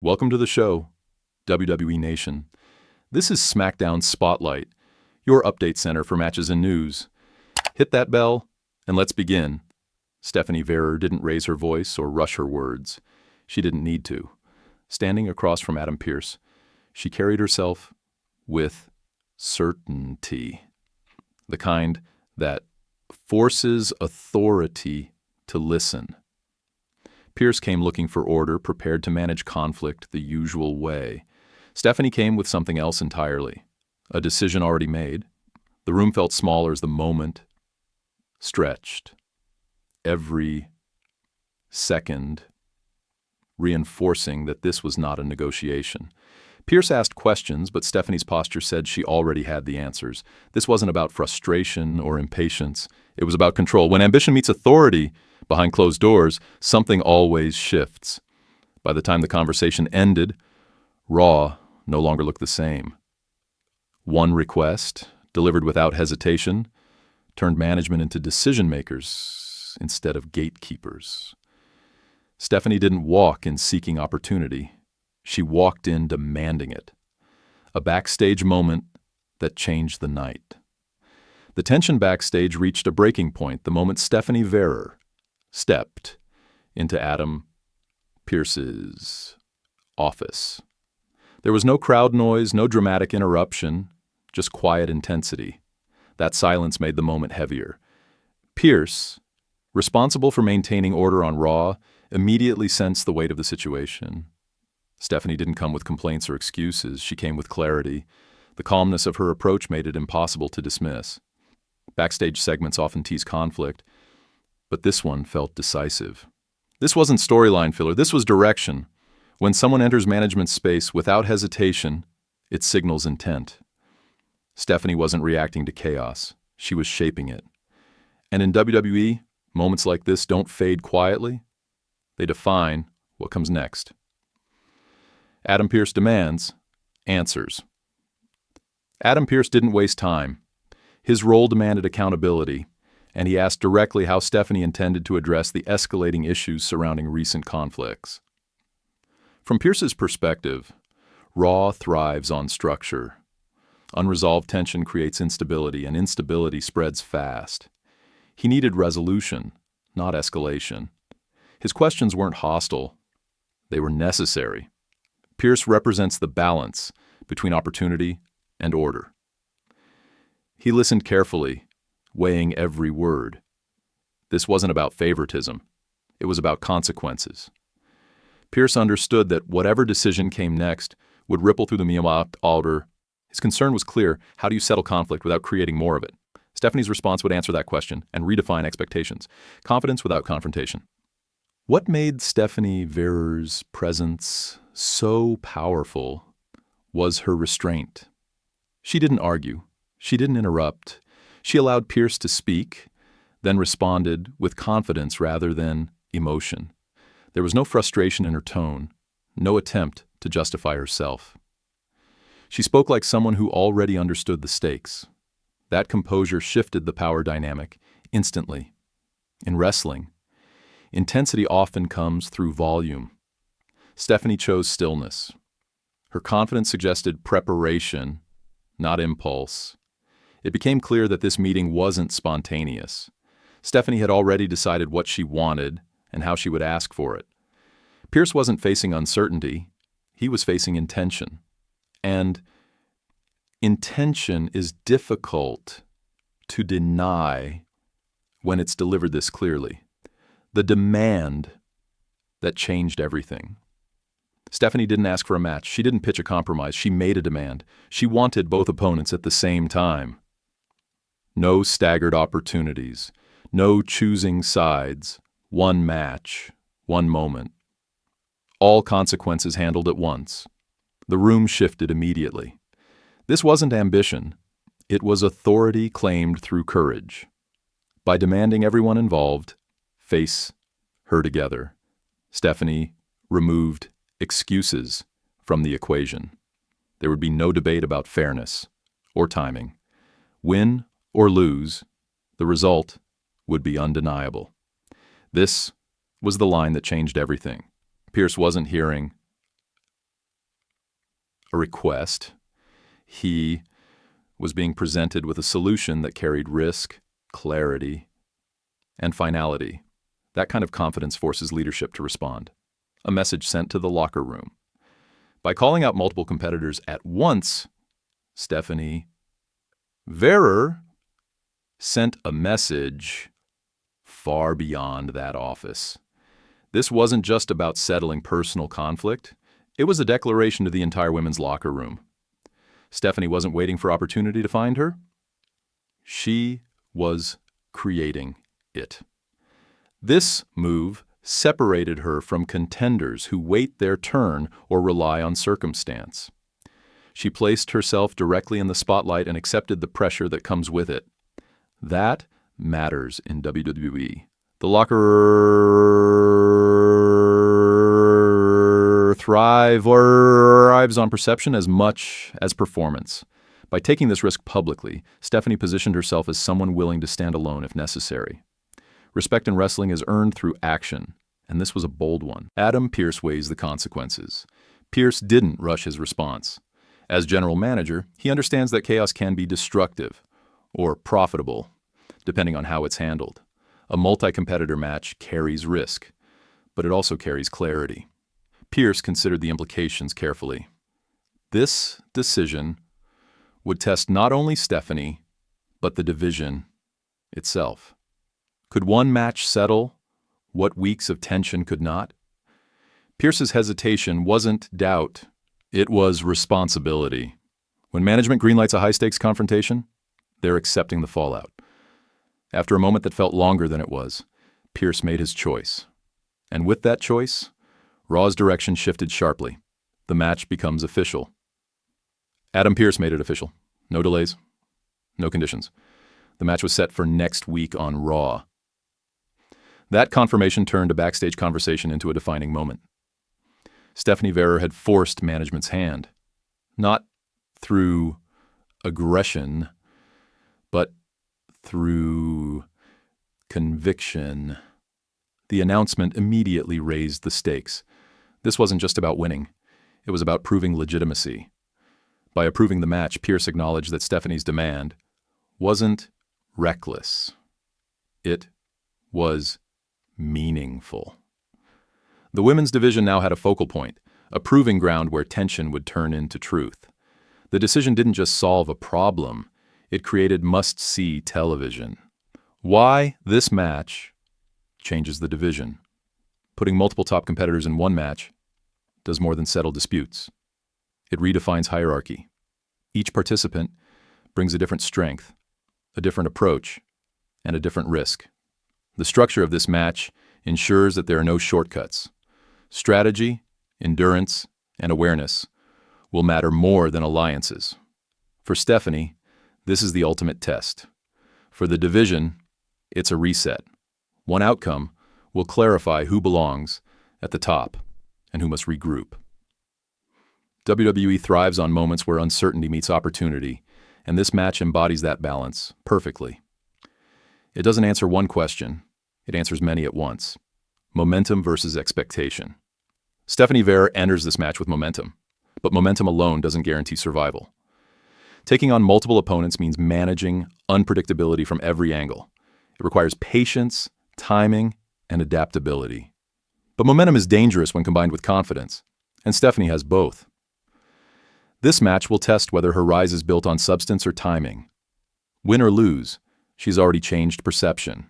Welcome to the show, WWE Nation. This is SmackDown Spotlight, your update center for matches and news. Hit that bell, and let's begin. Stephanie Vaquer didn't raise her voice or rush her words. She didn't need to. Standing across from Adam Pearce, she carried herself with certainty. The kind that forces authority to listen. Pearce came looking for order, prepared to manage conflict the usual way. Stephanie came with something else entirely, a decision already made. The room felt smaller as the moment stretched. Every second reinforcing that this was not a negotiation. Pearce asked questions, but Stephanie's posture said she already had the answers. This wasn't about frustration or impatience. It was about control. When ambition meets authority behind closed doors, something always shifts. By the time the conversation ended, RAW no longer looked the same. One request, delivered without hesitation, turned management into decision-makers instead of gatekeepers. Stephanie didn't walk in seeking opportunity. She walked in demanding it. A backstage moment that changed the night. The tension backstage reached a breaking point the moment Stephanie Vaquer stepped into Adam Pearce's office. There was no crowd noise, no dramatic interruption, just quiet intensity. That silence made the moment heavier. Pearce, responsible for maintaining order on RAW, immediately sensed the weight of the situation. Stephanie didn't come with complaints or excuses. She came with clarity. The calmness of her approach made it impossible to dismiss. Backstage segments often tease conflict, but this one felt decisive. This wasn't storyline filler. This was direction. When someone enters management space without hesitation, it signals intent. Stephanie wasn't reacting to chaos. She was shaping it. And in WWE, moments like this don't fade quietly. They define what comes next. Adam Pearce demands answers. Adam Pearce didn't waste time. His role demanded accountability, and he asked directly how Stephanie intended to address the escalating issues surrounding recent conflicts. From Pearce's perspective, RAW thrives on structure. Unresolved tension creates instability, and instability spreads fast. He needed resolution, not escalation. His questions weren't hostile. They were necessary. Pearce represents the balance between opportunity and order. He listened carefully, weighing every word. This wasn't about favoritism. It was about consequences. Pearce understood that whatever decision came next would ripple through the Miyawaki order. His concern was clear: how do you settle conflict without creating more of it? Stephanie's response would answer that question and redefine expectations. Confidence without confrontation. What made Stephanie Vaquer's presence so powerful was her restraint. She didn't argue. She didn't interrupt. She allowed Pearce to speak, then responded with confidence rather than emotion. There was no frustration in her tone, no attempt to justify herself. She spoke like someone who already understood the stakes. That composure shifted the power dynamic instantly. In wrestling, intensity often comes through volume. Stephanie chose stillness. Her confidence suggested preparation, not impulse. It became clear that this meeting wasn't spontaneous. Stephanie had already decided what she wanted and how she would ask for it. Pearce wasn't facing uncertainty. He was facing intention. And intention is difficult to deny when it's delivered this clearly. The demand that changed everything. Stephanie didn't ask for a match. She didn't pitch a compromise. She made a demand. She wanted both opponents at the same time. No staggered opportunities. No choosing sides. One match. One moment. All consequences handled at once. The room shifted immediately. This wasn't ambition. It was authority claimed through courage. By demanding everyone involved face her together, Stephanie removed excuses from the equation. There would be no debate about fairness or timing. Win or lose, the result would be undeniable. This was the line that changed everything. Pearce wasn't hearing a request. He was being presented with a solution that carried risk, clarity, and finality. That kind of confidence forces leadership to respond. A message sent to the locker room. By calling out multiple competitors at once, Stephanie Vaquer sent a message far beyond that office. This wasn't just about settling personal conflict. It was a declaration to the entire women's locker room. Stephanie wasn't waiting for opportunity to find her. She was creating it. This move separated her from contenders who wait their turn or rely on circumstance. She placed herself directly in the spotlight and accepted the pressure that comes with it. That matters in WWE. The locker thrives on perception as much as performance. By taking this risk publicly, Stephanie positioned herself as someone willing to stand alone if necessary. Respect in wrestling is earned through action, and this was a bold one. Adam Pearce weighs the consequences. Pearce didn't rush his response. As general manager, he understands that chaos can be destructive or profitable, depending on how it's handled. A multi-competitor match carries risk, but it also carries clarity. Pearce considered the implications carefully. This decision would test not only Stephanie, but the division itself. Could one match settle what weeks of tension could not? Pearce's hesitation wasn't doubt, it was responsibility. When management greenlights a high-stakes confrontation, they're accepting the fallout. After a moment that felt longer than it was, Pearce made his choice. And with that choice, Raw's direction shifted sharply. The match becomes official. Adam Pearce made it official. No delays, no conditions. The match was set for next week on Raw. That confirmation turned a backstage conversation into a defining moment. Stephanie Vaquer had forced management's hand, not through aggression, but through conviction. The announcement immediately raised the stakes. This wasn't just about winning. It was about proving legitimacy. By approving the match, Pearce acknowledged that Stephanie's demand wasn't reckless. It was meaningful. The women's division now had a focal point, a proving ground where tension would turn into truth. The decision didn't just solve a problem, it created must-see television. Why this match changes the division. Putting multiple top competitors in one match does more than settle disputes. It redefines hierarchy. Each participant brings a different strength, a different approach, and a different risk. The structure of this match ensures that there are no shortcuts. Strategy, endurance, and awareness will matter more than alliances. For Stephanie, this is the ultimate test. For the division, it's a reset. One outcome will clarify who belongs at the top and who must regroup. WWE thrives on moments where uncertainty meets opportunity, and this match embodies that balance perfectly. It doesn't answer one question, it answers many at once. Momentum versus expectation. Stephanie Vaquer enters this match with momentum, but momentum alone doesn't guarantee survival. Taking on multiple opponents means managing unpredictability from every angle. It requires patience, timing, and adaptability. But momentum is dangerous when combined with confidence, and Stephanie has both. This match will test whether her rise is built on substance or timing. Win or lose, she's already changed perception.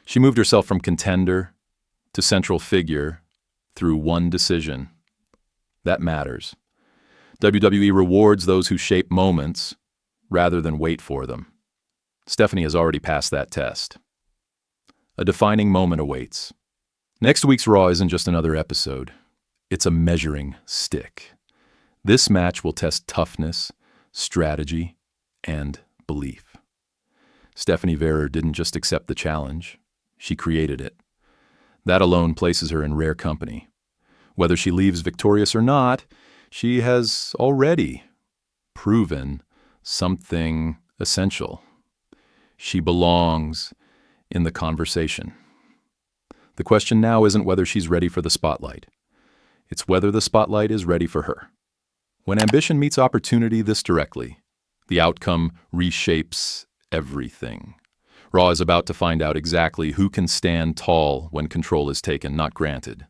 She moved herself from contender to central figure through one decision. That matters. WWE rewards those who shape moments rather than wait for them. Stephanie has already passed that test. A defining moment awaits. Next week's Raw isn't just another episode. It's a measuring stick. This match will test toughness, strategy, and belief. Stephanie Vaquer didn't just accept the challenge, she created it. That alone places her in rare company. Whether she leaves victorious or not, she has already proven something essential. She belongs in the conversation. The question now isn't whether she's ready for the spotlight. It's whether the spotlight is ready for her. When ambition meets opportunity this directly, the outcome reshapes everything. Raw is about to find out exactly who can stand tall when control is taken, not granted.